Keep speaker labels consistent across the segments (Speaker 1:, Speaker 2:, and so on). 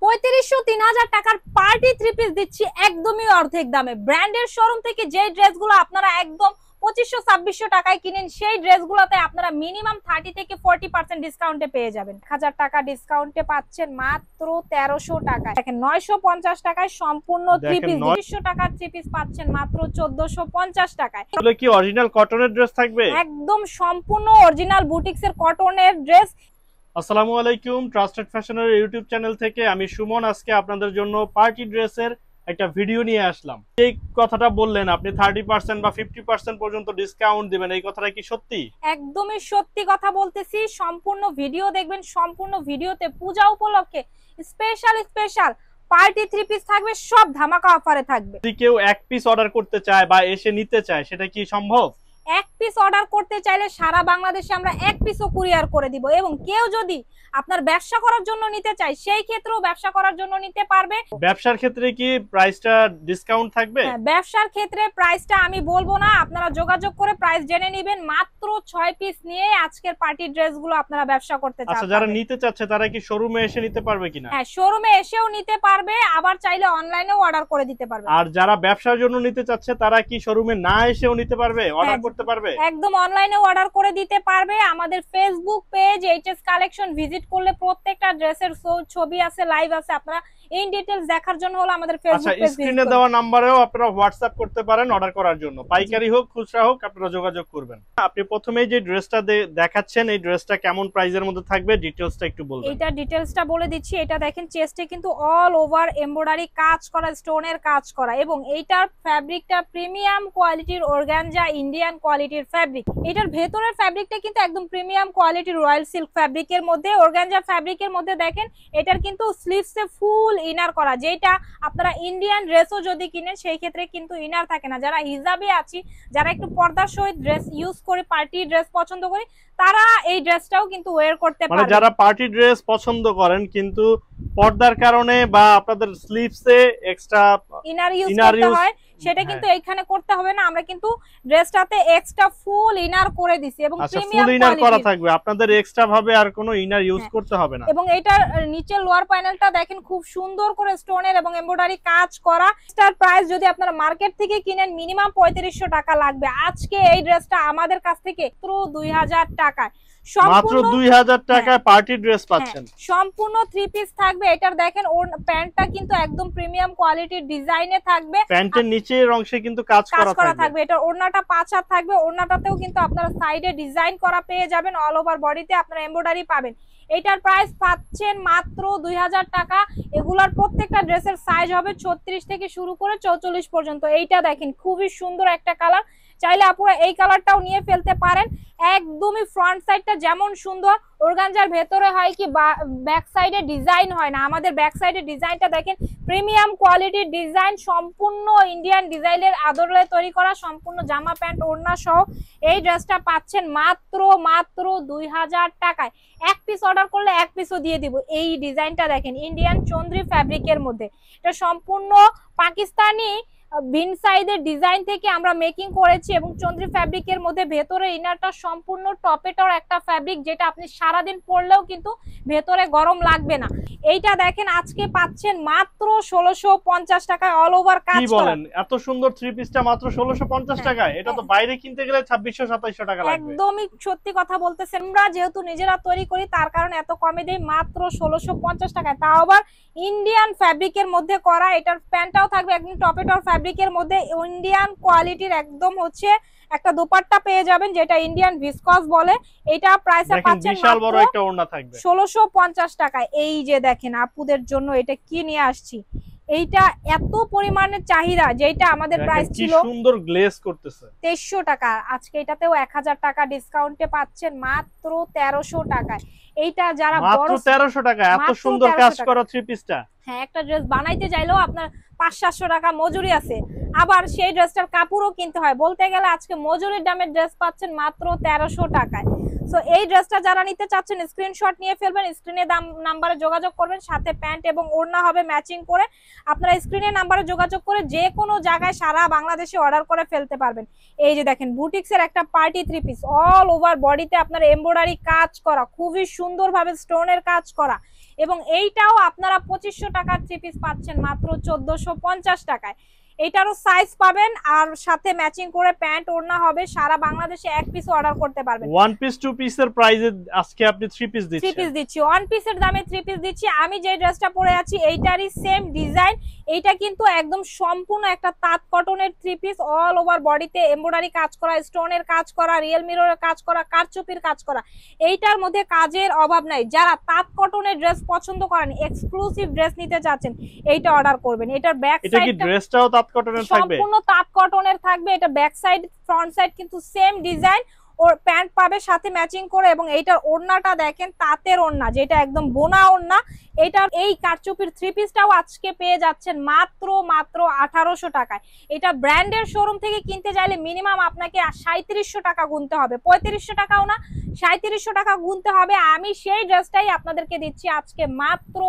Speaker 1: ৩৫০০ ৩০০০ টাকার party three piece দিচ্ছি একদমই অর্ধেক দামে। ব্র্যান্ডের শোরুম থেকে যে ড্রেসগুলো আপনারা একদম ২৫০০ টাকায় কিনেন, সেই ড্রেসগুলোতে আপনারা মিনিমাম 30 থেকে 40% ডিসকাউন্টে পেয়ে যাবেন। ১০০০ টাকা ডিসকাউন্টে পাচ্ছেন মাত্র ১৩০০ টাকায়। দেখেন ৯৫০ টাকায় সম্পূর্ণ থ্রি পিস। ২০০ টাকার থ্রি পিস পাচ্ছেন মাত্র ১৪৫০ টাকায়।
Speaker 2: এগুলো কি অরিজিনাল কটনের ড্রেস থাকবে?
Speaker 1: একদম সম্পূর্ণ অরিজিনাল বুটিক্সের কটনের ড্রেস।
Speaker 2: আসসালামু আলাইকুম, ট্রাস্টেড ফ্যাশনের ইউটিউব চ্যানেল থেকে আমি সুমন আজকে আপনাদের জন্য পার্টি ড্রেসের একটা ভিডিও নিয়ে আসলাম। এই কথাটা বললেন আপনি 30% বা 50% পর্যন্ত ডিসকাউন্ট দিবেন, এই কথাটা কি সত্যি?
Speaker 1: একদমই সত্যি কথা বলতেছি। সম্পূর্ণ ভিডিও দেখবেন। সম্পূর্ণ ভিডিওতে পূজা উপলক্ষে স্পেশাল পার্টি থ্রি পিস থাকবে, সব ধামাকা অফারে থাকবে।
Speaker 2: যদি কেউ এক পিস অর্ডার করতে চায় বা এসে নিতে চায়, সেটা কি সম্ভব?
Speaker 1: এক পিস অর্ডার করতে চাইলে সারা বাংলাদেশে আমরা এক পিসও কুরিয়ার করে দিব, এবং কেউ যদি আপনার ব্যবসা করার জন্য নিতে চায় সেই ক্ষেত্রেও ব্যবসা করার জন্য নিতে পারবে।
Speaker 2: ব্যবসার ক্ষেত্রে কি প্রাইসটা ডিসকাউন্ট থাকবে?
Speaker 1: ব্যবসার ক্ষেত্রে প্রাইসটা আমি বলবো না, আপনারা যোগাযোগ করে প্রাইস জেনে নেবেন। মাত্র 6 পিস নিয়ে আজকের পার্টি ড্রেসগুলো আপনারা ব্যবসা করতে চান।
Speaker 2: আচ্ছা, যারা নিতে চাচ্ছে তারা কি শোরুমে এসে নিতে পারবে কিনা?
Speaker 1: হ্যাঁ, শোরুমে এসেও নিতে পারবে, আবার চাইলে অনলাইনেও অর্ডার করে দিতে পারবে।
Speaker 2: আর যারা ব্যবসার জন্য নিতে চাচ্ছে তারা কি শোরুমে না এসেও নিতে পারবে, অর্ডার করতে পারবে?
Speaker 1: একদম অনলাইনেও অর্ডার করে দিতে পারবে। আমাদের Facebook page HS collection visit করলে প্রত্যেকটা ড্রেসের ছবি আছে, লাইভ আছে। আপনারা ইন ডিটেইলস দেখার জন্য হলো আমাদের ফেসবুক পেজ।
Speaker 2: স্ক্রিনে দেওয়া নম্বরেও আপনারা হোয়াটসঅ্যাপ করতে পারেন অর্ডার করার জন্য। পাইকারি হোক খুচরা হোক আপনারা যোগাযোগ করবেন। আপনি প্রথমেই যে ড্রেসটা দেখাচ্ছেন, এই ড্রেসটা কেমন প্রাইসের মধ্যে থাকবে ডিটেইলসটা একটু বলবেন?
Speaker 1: এটা ডিটেইলসটা বলে দিচ্ছি। এটা দেখেন চেস্টে কিন্তু অল ওভার এমব্রয়ডারি কাজ করা, স্টোনের কাজ করা, এবং এইটার ফ্যাব্রিকটা প্রিমিয়াম কোয়ালিটির অর্গানজা ইন্ডিয়ান কোয়ালিটির ফ্যাব্রিক। এটার ভেতরের ফ্যাব্রিকটা কিন্তু একদম প্রিমিয়াম কোয়ালিটির রয়্যাল সিল্ক ফ্যাব্রিকের মধ্যে, অর্গানজা ফ্যাব্রিকের মধ্যে। দেখেন এটার কিন্তু স্লিভসে ফুল ইনার করা, যেটা আপনারা ইন্ডিয়ান ড্রেসও যদি কিনেন সেই ক্ষেত্রে কিন্তু ইনার থাকে না। যারা হিজাবে আছি, যারা একটু পর্দার সহিত ড্রেস ইউজ করে পার্টি ড্রেস পছন্দ করি, তারা এই ড্রেসটাও কিন্তু ওয়্যার করতে পারে।
Speaker 2: যারা পার্টি ড্রেস পছন্দ করেন কিন্তু পর্দার কারণে বা আপনাদের স্লিভসে এক্সট্রা
Speaker 1: ইনার ইউজ করতে হয়, সেটা কিন্তু এইখানে করতে হবে না। আমরা কিন্তু ড্রেসটাতে এক্সট্রা ফুল ইনার করে দিছি, এবং প্রিমিয়াম
Speaker 2: ফুল ইনার করা থাকবে, আপনাদের এক্সট্রা ভাবে আর কোনো ইনার ইউজ করতে হবে না।
Speaker 1: এবং এটার নিচের লোয়ার প্যানেলটা দেখেন খুব সুন্দর করে স্টোনের এবং এমব্রয়ডারি কাজ করা। এটার প্রাইস যদি আপনারা মার্কেট থেকে কিনেন মিনিমাম ৩৫০০ টাকা লাগবে। আজকে এই ড্রেসটা আমাদের কাছ থেকে মাত্র ২০০০ টাকায়,
Speaker 2: মাত্র ২০০০ টাকায় পার্টি ড্রেস পাচ্ছেন।
Speaker 1: সম্পূর্ণ থ্রি পিস থাকবে। এটার দেখেন ওর প্যান্টটা কিন্তু একদম প্রিমিয়াম কোয়ালিটির ডিজাইনে থাকবে।
Speaker 2: প্যান্টের নিচের অংশে কিন্তু কাজ করা থাকবে।
Speaker 1: এটার ওড়নাটা ৫ হাত থাকবে। ওড়নাটাতেও কিন্তু আপনারা সাইডে ডিজাইন করা পেয়ে যাবেন। অল ওভার বডিতে আপনারা এমব্রয়ডারি পাবেন। এটার প্রাইস পাচ্ছেন মাত্র ২০০০ টাকা। এগুলার প্রত্যেকটা ড্রেসের সাইজ হবে ৩৬ থেকে শুরু করে ৪৪ পর্যন্ত। এইটা দেখেন খুবই সুন্দর একটা কালার, চাইলে আপনারা এই কালারটাও নিয়ে ফেলতে পারেন। একদমই ফ্রন্ট সাইডটা যেমন সুন্দর, অর্গানজার ভেতরে হয় কি ব্যাক সাইডে ডিজাইন হয় না, আমাদের ব্যাক সাইডে ডিজাইনটা দেখেন প্রিমিয়াম কোয়ালিটির ডিজাইন, সম্পূর্ণ ইন্ডিয়ান ডিজাইনের আদলে তৈরি করা, সম্পূর্ণ জামা প্যান্ট ওড়না সহ এই ড্রেসটা পাচ্ছেন মাত্র ২০০০ টাকায়। এক পিস অর্ডার করলে এক পিসও দিয়ে দিব। এই ডিজাইনটা দেখেন ইন্ডিয়ান চন্দ্রি ফ্যাব্রিকের মধ্যে, এটা সম্পূর্ণ পাকিস্তানি ভিন সাইজের ডিজাইন থেকে আমরা মেকিং করেছি, এবং চন্দ্রি ফ্যাব্রিকের মধ্যে ভেতরে ইনারটা সম্পূর্ণ টপেটর একটা ফ্যাব্রিক, যেটা আপনি সারাদিন পরলেও কিন্তু ভেতরে গরম লাগবে না। এইটা দেখেন আজকে পাচ্ছেন মাত্র ১৬৫০ টাকায়, অল ওভার কাজ করা।
Speaker 2: কি বলেন, এত সুন্দর থ্রি পিসটা মাত্র ১৬৫০ টাকায়? এটা তো বাইরে কিনতে গেলে ২৬০০-২৭০০ টাকা লাগবে।
Speaker 1: একদমই সত্যি কথা বলতেছেন। আমরা যেহেতু নিজেরা তৈরি করি তার কারণে এত কমে দেই, মাত্র ১৬৫০ টাকায়, তাও আবার ইন্ডিয়ান ফ্যাব্রিকের মধ্যে করা। এটার প্যান্টটাও থাকবে একদম টপেটর ফ্যাব্রিকের মধ্যে, ইন্ডিয়ান কোয়ালিটির একদম হচ্ছে একটা দোপাট্টা পেয়ে যাবেন, যেটা ইন্ডিয়ান ভিসকস বলে। এটা প্রাইসে পাচ্ছেন
Speaker 2: বিশাল বড় একটা ওড়না থাকবে
Speaker 1: ১৬৫০ টাকায়। এই যে দেখেন আপুদের জন্য এটা কি নিয়ে আসছি, এইটা এত পরিমাণের চাহিদা, যেটা আমাদের প্রাইস ছিল
Speaker 2: সুন্দর গ্লেজ করতেছে
Speaker 1: ২৩০০ টাকা, আজকে এটাতেও ১০০০ টাকা ডিসকাউন্টে পাচ্ছেন মাত্র ১৩০০ টাকায়। এইটা যারা
Speaker 2: মাত্র ১৩০০ টাকা এত সুন্দর কাজ করা থ্রি পিসটা।
Speaker 1: হ্যাঁ, একটা ড্রেস বানাইতে চাইলেও আপনার ৫০০-৭০০ টাকা মজুরি আছে, আবার সেই ড্রেসটার কাপড়ও কিনতে হয়। বলতে গেলে আজকে মজুরির দামের ড্রেস পাচ্ছেন মাত্র ১৩০০ টাকায়। সো এই ড্রেসটা যারা নিতে চাচ্ছেন স্ক্রিনশট নিয়ে ফেলবেন, স্ক্রিনে নাম্বারে যোগাযোগ করবেন, সাথে প্যান্ট এবং ওড়না হবে ম্যাচিং করে। আপনারা স্ক্রিনে নাম্বারে যোগাযোগ করে যে কোনো জায়গায় সারা বাংলাদেশে অর্ডার করে ফেলতে পারবেন। এই যে দেখেন বুটিক্সের একটা party three piece, all over বডিতে আপনার এমব্রয়ডারি কাজ করা, খুবই সুন্দরভাবে স্টোনের কাজ করা। এবং এইটাও আপনারা 2500 টাকার 3 পিস পাচ্ছেন মাত্র 1450 টাকায়। এটারও সাইজ পাবেন আর সাথে ম্যাচিং করে প্যান্ট ওড়না হবে। সারা বাংলাদেশে এক পিস অর্ডার করতে পারবেন।
Speaker 2: 1 পিস 2 পিসের প্রাইসে আজকে আপনি 3 পিস দিচ্ছেন।
Speaker 1: 3 পিস দিচ্ছি, 1 পিসের দামে 3 পিস দিচ্ছি। আমি যে ড্রেসটা পরে আছি এইটারই সেম ডিজাইন। এইটা কিন্তু একদম সম্পূর্ণ একটা তাঁত কটনের 3 পিস, অল ওভার বডিতে এমব্রয়ডারি কাজ করা, স্টোনের কাজ করা, রিয়েল মিররের কাজ করা, কারচুপির কাজ করা। এইটার মধ্যে কাজের অভাব নাই। যারা তাঁত কটনের ড্রেস পছন্দ করেন, এক্সক্লুসিভ ড্রেস নিতে চাচ্ছেন, এইটা অর্ডার করবেন। এটার ব্যাক সাইড, এটা কি
Speaker 2: ড্রেসটাও তাঁত কটনের থাকবে?
Speaker 1: সম্পূর্ণ তাঁত কটনের থাকবে। এটা ব্যাক সাইড ফ্রন্ট সাইড কিন্তু সেম ডিজাইন। ওর প্যান্ট পাবে সাথে ম্যাচিং করে, এবং এইটার ওড়নাটা দেখেন তাঁতের ওড়না, যেটা একদম বোনা ওড়না। এটার এই কারচুপির 3 পিসটাও আজকে পেয়ে যাচ্ছেন মাত্র 1800 টাকায়। এটা ব্র্যান্ডের শোরুম থেকে কিনতে চাইলে মিনিমাম আপনাকে 3700 টাকা গুনতে হবে, 3500 টাকাও না, 3700 টাকা গুনতে হবে। আমি সেই ড্রেসটাই আপনাদেরকে দিচ্ছি আজকে মাত্র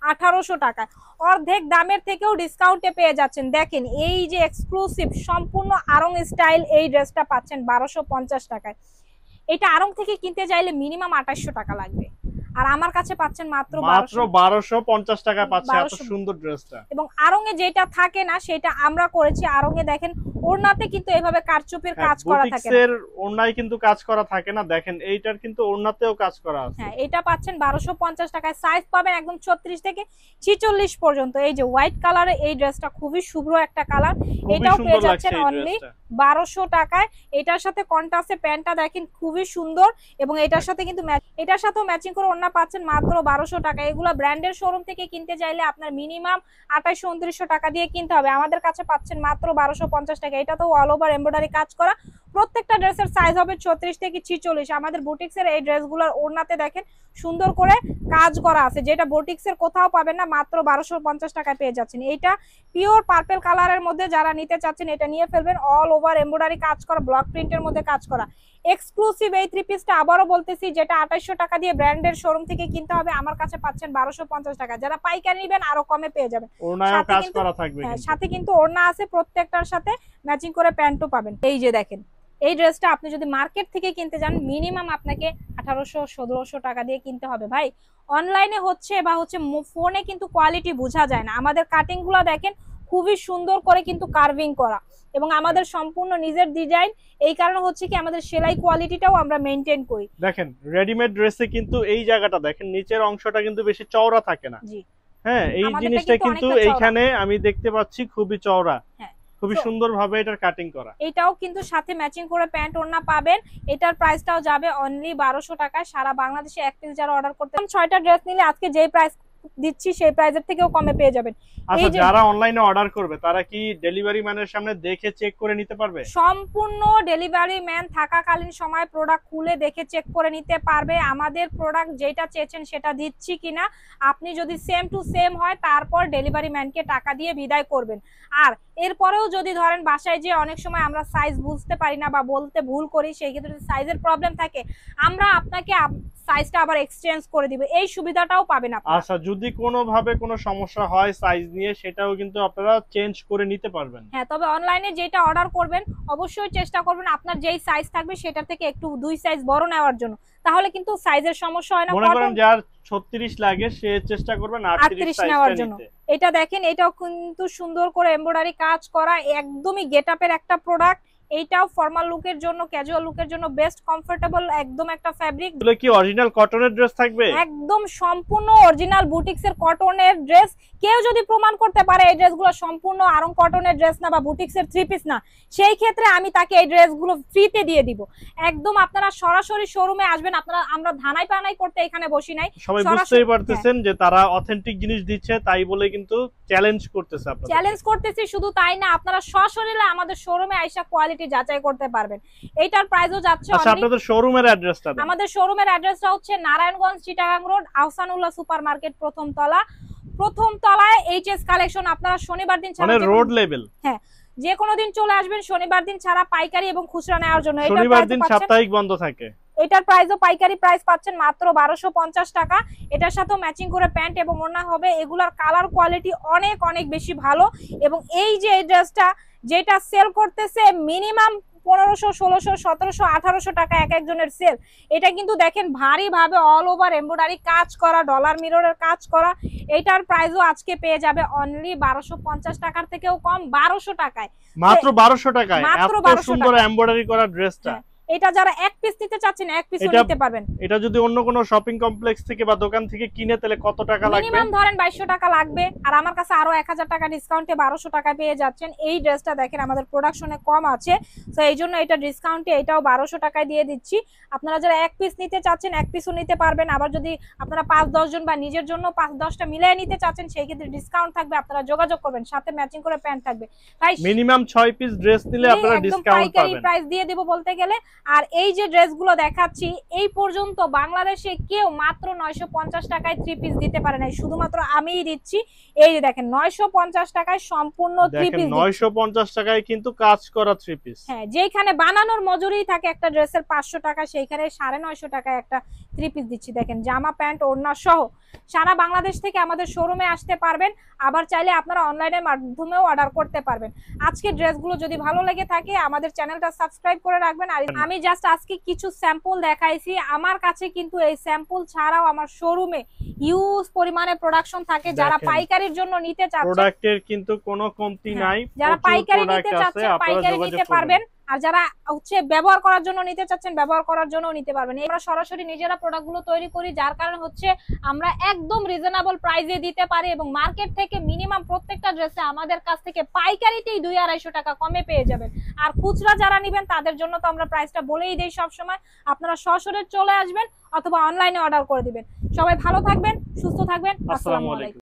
Speaker 1: 1800 টাকায়। অর্ধেক দামের থেকেও ডিসকাউন্টে পেয়ে যাচ্ছেন। দেখেন এই যে এক্সক্লুসিভ সম্পূর্ণ আরং স্টাইল এই ড্রেসটা পাচ্ছেন 1250 টাকায়। এটা আরং থেকে কিনতে চাইলে মিনিমাম 2800 টাকা লাগবে, আর আমার কাছে পাচ্ছেন মাত্র
Speaker 2: 1250 টাকায় পাচ্ছেন এত সুন্দর ড্রেসটা।
Speaker 1: এবং আরং এ যেটা থাকে না সেটা আমরা করেছি। আরং এ দেখেন ওড়নাতে কিন্তু এভাবে কারচুপির কাজ করা থাকে না,
Speaker 2: বুটিক্সের ওড়নায় কিন্তু কাজ করা থাকে না। দেখেন এইটার কিন্তু ওড়নাতেও কাজ করা আছে।
Speaker 1: হ্যাঁ, এটা পাচ্ছেন 1250 টাকায়। সাইজ পাবেন একদম 36 থেকে 46 পর্যন্ত। এই যে হোয়াইট কালারের এই ড্রেসটা খুবই শুভ্র একটা কালার, এটাও পেয়ে যাচ্ছেন অনলি 1200 টাকায়। এটার সাথে কন্ট্রাস্টে প্যান্টটা দেখেন খুবই সুন্দর, এবং এটার সাথে কিন্তু এটার সাথেও ম্যাচিং করে ওড়না পাচ্ছেন মাত্র 1200 টাকা। এগুলা ব্র্যান্ডের শোরুম থেকে কিনতে চাইলে আপনার মিনিমাম 2800-2900 টাকা দিয়ে কিনতে হবে। আমাদের কাছে পাচ্ছেন মাত্র 1250 টাকা। এটা তো অল ওভার এমব্রয়ডারি কাজ করা। প্রত্যেকটা ড্রেসের সাইজ হবে 34 থেকে 46। আমাদের বুটিক্সের এই ড্রেসগুলোর ওড়নাতে দেখেন সুন্দর করে কাজ করা আছে, যেটা বুটিক্সের কোথাও পাবেন না। মাত্র 1250 টাকায় পেয়ে যাচ্ছেন। এইটা পিওর পার্পল কালারের মধ্যে যারা নিতে চাচ্ছেন এটা নিয়ে ফেলবেন। অল ওভার এমব্রয়ডারি কাজ করা, ব্লক প্রিন্টের মধ্যে কাজ করা এক্সক্লুসিভ এই 3 পিসটা আবারও বলতেছি, যেটা 2800 টাকা দিয়ে ব্র্যান্ডের শোরুম থেকে কিনতে হবে, আমার কাছে পাচ্ছেন 1250 টাকা। যারা পাইকারি নেবেন আরো কমে পেয়ে যাবেন।
Speaker 2: ওড়নায়ও কাজ করা থাকবে,
Speaker 1: সাথে কিন্তু ওড়না আছে, প্রত্যেকটার সাথে ম্যাচিং করে প্যান্টও পাবেন। এই যে দেখেন এই ড্রেসটা আপনি যদি মার্কেট থেকে কিনতে যান মিনিমাম আপনাকে 1800-1700 টাকা দিয়ে কিনতে হবে ভাই। অনলাইনে হচ্ছে বা ফোনে কিন্তু কোয়ালিটি বোঝা যায় না। আমাদের কাটিং গুলো দেখেন খুবই সুন্দর করে কিন্তু কার্ভিং করা, এবং আমাদের সম্পূর্ণ নিজের ডিজাইন। এই কারণে হচ্ছে কি আমাদের সেলাই কোয়ালিটিটাও আমরা মেইনটেইন করি।
Speaker 2: দেখেন রেডিমেড ড্রেসে কিন্তু এই জায়গাটা দেখেন নিচের অংশটা কিন্তু বেশি চওড়া থাকে না।
Speaker 1: জি
Speaker 2: হ্যাঁ, এই জিনিসটা কিন্তু এইখানে আমি দেখতে পাচ্ছি খুবই চওড়া। হ্যাঁ, খুবই সুন্দরভাবে এটার কাটিং করা।
Speaker 1: এটাও কিন্তু সাথে ম্যাচিং করে প্যান্ট ওড়না পাবেন। এটার প্রাইসটাও যাবে অনলি 1200 টাকায়। সারা বাংলাদেশে এক পিস যারা অর্ডার করতে 6টা ড্রেস নিলে আজকে যেই প্রাইস দিচ্ছি সেই প্রাইসের থেকেও কমে পেয়ে যাবেন।
Speaker 2: আচ্ছা, যারা অনলাইনে অর্ডার করবে তারা কি ডেলিভারি ম্যানের সামনে দেখে চেক করে নিতে পারবে?
Speaker 1: সম্পূর্ণ ডেলিভারি ম্যান থাকাকালীন সময় প্রোডাক্ট খুলে দেখে চেক করে নিতে পারবে আমাদের প্রোডাক্ট যেটা চেয়েছেন সেটা দিচ্ছি কিনা। আপনি যদি সেম টু সেম হয় তারপর ডেলিভারি ম্যানকে টাকা দিয়ে বিদায় করবেন। আর এরপরেও যদি ধরেন বাসায় যে অনেক সময় আমরা সাইজ বুঝতে পারি না বা বলতে ভুল করি, সেই ক্ষেত্রে সাইজের প্রবলেম থাকে, আমরা আপনাকে সাইজটা আবার এক্সচেঞ্জ করে দিব, এই সুবিধাটাও পাবেন আপনারা।
Speaker 2: আচ্ছা, যদি কোনোভাবে কোনো সমস্যা হয় সাইজ নিয়ে সেটাও কিন্তু আপনারা চেঞ্জ করে নিতে পারবেন।
Speaker 1: হ্যাঁ, তবে অনলাইনে যেটা অর্ডার করবেন অবশ্যই চেষ্টা করবেন আপনার যেই সাইজ থাকবে সেটা থেকে একটু 2 সাইজ বড় নেওয়ার জন্য, তাহলে কিন্তু সাইজের সমস্যা হয় না।
Speaker 2: মনে করেন যার 36 লাগে সে চেষ্টা করবেন 38
Speaker 1: নেওয়ার জন্য। এটা দেখেন এটাও কিন্তু সুন্দর করে এমব্রয়ডারি কাজ করা, একদমই গেটআপের একটা প্রোডাক্ট। এইটাও ফর্মাল লুকের জন্য, ক্যাজুয়াল লুকের জন্য বেস্ট কমফোর্টেবল একদম একটা ফ্যাব্রিক।
Speaker 2: এগুলো কি অরিজিনাল কটনের ড্রেস থাকবে?
Speaker 1: একদম সম্পূর্ণ অরিজিনাল বুটিক্সের কটনের ড্রেস। কেউ যদি প্রমাণ করতে পারে এই ড্রেসগুলো সম্পূর্ণ আরং কটনের ড্রেস না বা বুটিক্সের 3 পিস না, সেই ক্ষেত্রে আমি তাকে এই ড্রেসগুলো ফ্রিতে দিয়ে দিব। একদম আপনারা সরাসরি শোরুমে আসবেন। আপনারা আমরা ধানাই পানাই করতে এখানে বসি নাই,
Speaker 2: সবাই বুঝতেই পারতেছেন যে তারা অথেন্টিক জিনিস দিচ্ছে, তাই বলে কিন্তু চ্যালেঞ্জ করতেছে। আপনারা
Speaker 1: চ্যালেঞ্জ করতেছি শুধু তাই না, আপনারা সরাসরি আমাদের শোরুমে আইসা কোয়ালিটি যাচাই করতে পারবেন। এইটার প্রাইসও যাচ্ছে।
Speaker 2: আচ্ছা, আপনাদের শোরুমের অ্যাড্রেসটা দেন।
Speaker 1: আমাদের শোরুমের অ্যাড্রেসটা হচ্ছে নারায়ণগঞ্জ চিটাগাং রোড, আহসানুল্লাহ সুপারমার্কেট প্রথম তলায় এইচএস কালেকশন। আপনারা শনিবার দিন ছাড়া,
Speaker 2: মানে রোড লেভেল,
Speaker 1: হ্যাঁ, যে কোনো দিন চলে আসবেন। শনিবার দিন ছাড়া পাইকারি এবং খুচরা নেওয়ার জন্য।
Speaker 2: শনিবার দিন সাপ্তাহিক বন্ধ থাকে।
Speaker 1: এটার প্রাইসও পাইকারি প্রাইস পাচ্ছেন মাত্র 1250 টাকা। এটার সাথেও ম্যাচিং করে প্যান্ট এবং ওড়না হবে। এগুলার কালার কোয়ালিটি অনেক অনেক বেশি ভালো। এবং এই যে এই ড্রেসটা যেটা সেল করতেছে মিনিমাম 1500, 1600, 1700, 1800 টাকা এক একজনের সেল। এটা কিন্তু দেখেন ভারী ভাবে অল ওভার এমব্রয়ডারি কাজ করা, ডলার মিররের কাজ করা। এটার প্রাইসও আজকে পেয়ে যাবে অনলি 1250 টাকার থেকেও কম, 1200 টাকায়,
Speaker 2: মাত্র 1200 টাকায়
Speaker 1: মাত্র
Speaker 2: এত
Speaker 1: 1200
Speaker 2: সুন্দর
Speaker 1: টাকায়।
Speaker 2: এমব্রয়ডারি করা ড্রেসটা।
Speaker 1: এটা যারা এক পিস নিতে চাচ্ছেন এক পিসও নিতে পারবেন।
Speaker 2: এটা যদি অন্য কোনো শপিং কমপ্লেক্স থেকে বা দোকান থেকে কিনে তাহলে কত টাকা লাগবে?
Speaker 1: মিনিমাম ধরেন 2200 টাকা লাগবে, আর আমার কাছে আরো 1000 টাকা ডিসকাউন্টে 1200 টাকা পেয়ে যাচ্ছেন। এই ড্রেসটা দেখেন আমাদের প্রোডাকশনে কম আছে, তো এই জন্য এটা ডিসকাউন্টে এটাও 1200 টাকায় দিয়ে দিচ্ছি। আপনারা যারা এক পিস নিতে চাচ্ছেন এক পিসও নিতে পারবেন, আবার যদি আপনারা 5-10 জন বা নিজের জন্য 5-10টা মিলিয়ে নিতে চাচ্ছেন সেই ক্ষেত্রে ডিসকাউন্ট থাকবে, আপনারা যোগাযোগ করবেন, সাথে ম্যাচিং করে প্যান্ট থাকবে। ভাই
Speaker 2: মিনিমাম 6 পিস ড্রেস নিলে আপনারা ডিসকাউন্ট
Speaker 1: পাইকারি
Speaker 2: পাবেন।
Speaker 1: প্রাইস দিয়ে দেব বলতে গেলে। আর এই যে ড্রেসগুলো দেখাচ্ছি এই পর্যন্ত বাংলাদেশে কেউ মাত্র 950 টাকায় 3 পিস দিতে পারে না, শুধুমাত্র আমিই দিচ্ছি। এই যে দেখেন 950 টাকায় সম্পূর্ণ 3
Speaker 2: দেখেন
Speaker 1: পিস,
Speaker 2: 950 টাকায় কিন্তু কাজ করা 3 পিস।
Speaker 1: হ্যাঁ, যেখানে বানানোর মজুরি থাকে একটা ড্রেসের 500 টাকা, সেইখানে 950 টাকায় একটা 3 পিস দিচ্ছি। দেখেন জামা প্যান্ট ওড়না সহ সারা বাংলাদেশ থেকে আমাদের শোরুমে আসতে পারবেন, আবার চাইলে আপনারা অনলাইনের মাধ্যমেও অর্ডার করতে পারবেন। আজকে ড্রেসগুলো যদি ভালো লেগে থাকে আমাদের চ্যানেলটা সাবস্ক্রাইব করে রাখবেন। আর আমি জাস্ট আজকে কিছু স্যাম্পল দেখাইছি, আমার কাছে কিন্তু এই স্যাম্পল ছাড়াও আমার শোরুমে হিউজ পরিমাণে প্রোডাকশন থাকে। যারা পাইকারির জন্য নিতে চাচ্ছেন,
Speaker 2: প্রোডাক্টের কিন্তু কোনো কমতি নাই,
Speaker 1: যারা পাইকারি নিতে চাচ্ছেন পাইকারি নিতে পারবেন, আর যারা হচ্ছে ব্যবহার করার জন্য নিতে চাচ্ছেন ব্যবহার করার জন্য নিতে পারবেন। আমরা সরাসরি নিজেরা প্রোডাক্টগুলো তৈরি করি, যার কারণে হচ্ছে আমরা একদম রিজনেবল প্রাইসে দিতে পারি এবং মার্কেট থেকে মিনিমাম প্রত্যেকটা ড্রেসে আমাদের কাছ থেকে পাইকারিতেই 200-250 টাকা কমে পেয়ে যাবেন। আর খুচরা যারা নেবেন তাদের জন্য তো আমরা প্রাইসটা বলেই দেই সব সময়, আপনারা সরাসরি চলে আসবেন অথবা অনলাইনে অর্ডার করে দিবেন। সবাই ভালো থাকবেন, সুস্থ থাকবেন, আসসালামু আলাইকুম।